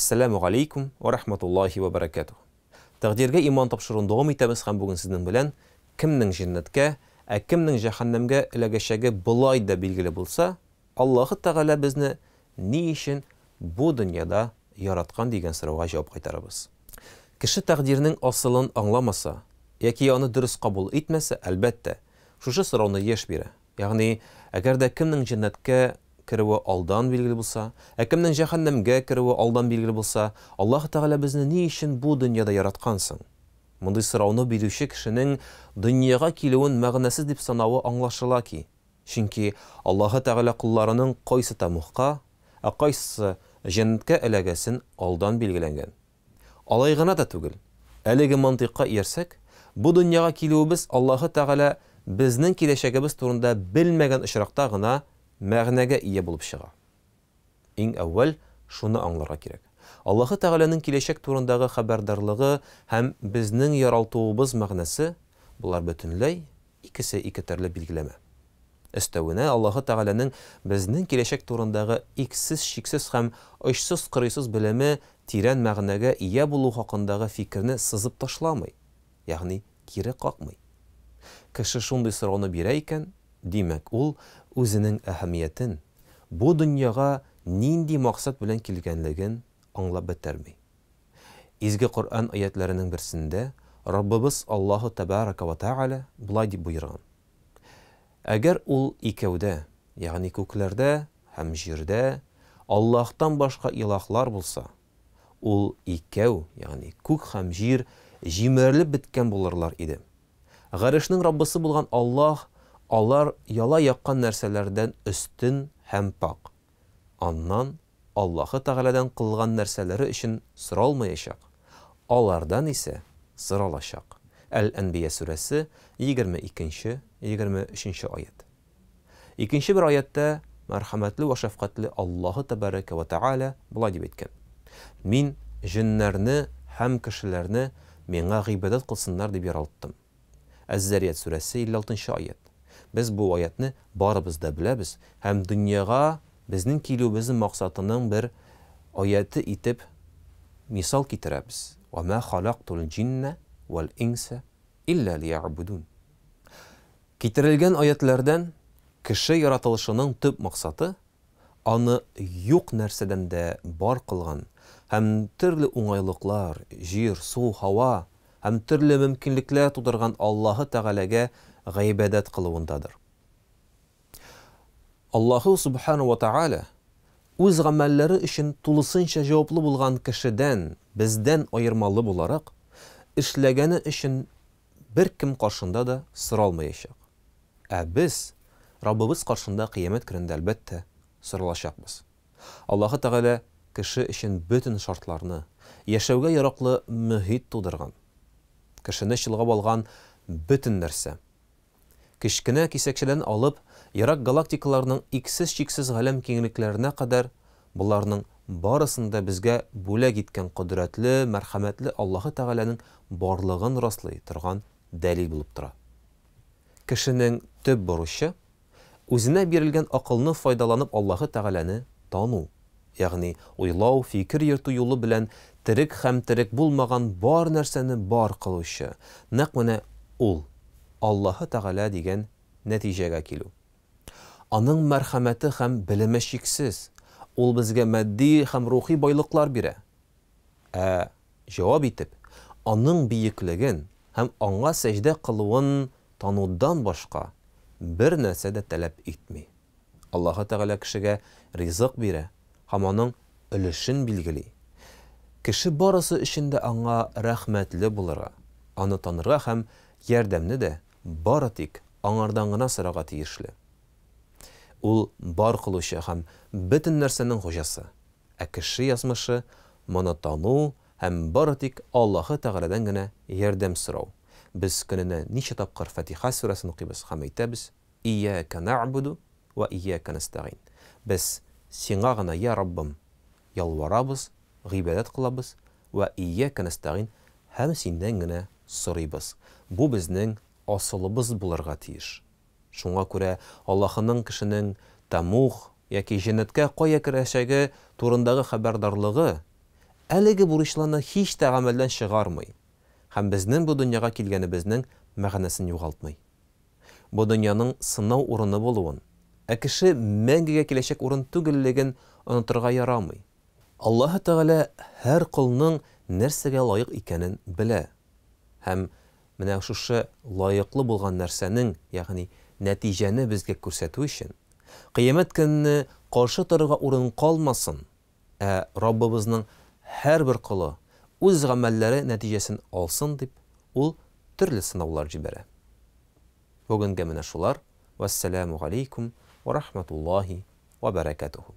Ассаламу алейкум ва рахматуллахи ва баракатух. Тәкъдиргә иман тапшыруын дәвам итәбез һәм бүген сезнең белән кемнең җәннәткә, кемнең җәһәннәмгә эләгәчәге булай да билгеле булса, Аллаһы Тәгалә безне ни өчен бу дөньяда яраткан дигән сорауга җавап кайтарабыз. Кеше тәкъдирнең асылын аңламаса, яки аны дөрес кабул итмәсә, әлбәттә, шушы сорауны еш бирә. Ягъни, әгәр дә кемнең җәннәткә кируе алдан билгеле булса, кемнең җәһәннәмгә кируе алдан билгеле булса, Аллаһ Тәгалә безне ни өчен бу дөньяда яраткансың? Мондый сорауны бирүче кешенең дөньяга килүен мәгънәсез дип санавы аңлашыла ки, чөнки Аллаһ Тәгалә кулларының кайсы тамухка, кайсы җәннәткә эләгәсен алдан билгеләнгән. Алай гына да түгел. Әлеге мантыйкка иярсәк, бу дөньяга килүебез Аллаһ Тәгалә безнең киләчәгебез турында белмәгән очракта гына мәгънәгә ия булып чыга. Иң әүвәл шуны аңларга кирәк. Аллаһ Тәгаләнең киләчәк турындагы хәбәрдарлыгы һәм безнең яралтуыбыз мәгънәсе булар бөтенләй икесе ике төрле билгеләмә. Өстәвенә Аллаһ Тәгаләнең безнең киләчәк турындагы иксез-чиксез һәм очсыз-кырыйсыз белеме тирән мәгънәгә ия булу хакындагы фикерне сызып ташламый, ягъни кире какмый. Кеше шундый сорауны бирә икән, димәк ул үзенең әһәмиятен, бу дөньяга нинди максат белән килгәнлеген аңлап бетерми. Изге Коръән аятләренең берсендә Раббыбыз Аллаһ Тәбарәка ва Тәгалә булай дип буйрган. Әгәр ул икәүдә, ягъни күкләрдә һәм җирдә Аллаһтан башка илаһлар булса, ул икәү, ягъни күк һәм җир җимерелеп беткән булырлар иде. Гарешнең Раббысы булган Аллаһ алар яла яккан нәрсәләрдән өстен һәм пак. Аннан Аллаһ Тәгаләдән кылган нәрсәләре өчен соралмаячак. Алардан исә соралачак. Әл-Әнбия сүрәсе 22-23 аят. Икенче бер аятта мәрхәмәтле ва шәфкатьле Аллаһ Тәбарәка ва Тәгалә булай дип әйткән. Мин җиннәрне һәм кешеләрне миңа гыйбадәт кылсыннар дип яраттым. Әз-Зарият сүрәсе 56 аят. Без бу аятны барыбыз да беләбез һәм дөньяга безнең килүебезнең максатының бер аяты итеп мисал китерәбез. Ва ма халактул җинна вал инса илля лиябудун. Китерелгән аятлардан кеше яратылышының төп максаты аны юк нәрсәдән дә бар кылган һәм төрле уңайлыклар, җир, су, һава һәм төрле мөмкинлекләр тудырган Аллаһ Тәгаләгә гыйбадәт кылуындадыр. Аллаһ Субхану ва Тәгалә үз гамәлләре өчен тулысынча җаваплы булган кешедән, бездән аермалы буларак, эшләгәне өчен беркем каршында да соралмаячак. Без Раббыбыз каршында кыямәт көндә әлбәттә соралачакбыз. Аллаһ Тәгалә кеше өчен бөтен шартларны, яшәүгә яраклы мөхит тудырган. Кешене чолгап алган бөтен нәрсә. Кечкенә кисәкчедән алып, ерак галактикаларның иксез-чиксез галәм киңлекләренә кадәр буларның барысында безгә бүләк иткән кодрәтле, мәрхәмәтле Аллаһ Тәгаләнең барлыгын раслый торган дәлил булып тора. Кешенең төп бурычы үзенә бирелгән акылны файдаланып Аллаһ Тәгаләне тану, ягъни уйлау, фикер йөртү юлы белән терек һәм терек булмаган бар нәрсәне бар кылучы, нәкъ менә ул Аллаһ Тәгалә дигән нәтиҗәгә килү. Аның мәрхәмәте һәм белеме чиксез. Ул безгә матди һәм рухи байлыклар бирә. Җавап итеп, аның бийеклеген һәм аңа сәҗдә кылуын танудан башка бер нәрсә дә таләп итми. Аллаһ Тәгалә кешегә ризык бирә һәм аның өлешен билгели. Кеше барысы өчен дә аңа рәхмәтле булырга, аны танырга һәм ярдәмне дә бары тик аңардан гына сорарга тиешле. Ул бар кылучы һәм бөтен нәрсәнең хуҗасы. Кеше язмышы моны тану һәм бары тик Аллаһ Тәгаләдән генә ярдәм сорау. Без көненә ничә тапкыр Фатиха сүрәсен укыйбыз һәм әйтәбез: "Ияка нәгъбуду ва ияка настагин." Без сиңа гына, я Раббым, ялварабыз, гыйбадәт кылабыз, ва ияка настагин, һәм синдән генә сорыйбыз. Бу безнең асылыбыз булырга тиеш. Шуңа күрә Аллаһның кешенең тамух яки җәннәткә кая керәчәге турындагы хәбәрдарлыгы әлеге бурычларны һич тә гамәлдән чыгармый һәм безнең бу дөньяга килгәнебезнең мәгънәсен югалтмый. Бу дөньяның сынау урыны булуын, кеше мәңгегә киләчәк урын түгеллеген онытырга ярамый. Аллаһ Тәгалә һәр кулның нәрсәгә лаек икәнен белә. Һәм менә шушы лаеклы булган нәрсәнең, ягъни нәтиҗәне безгә күрсәтү өчен, кыямәт көнне каршы торырга урын калмасын, Раббыбызның һәр бер кулы үз гамәлләре нәтиҗәсен алсын дип, ул төрле сынаулар җибәрә. Бүгенгә менә шулар. Вассаламу алейкум ва рахматуллаһи ва баракатуху.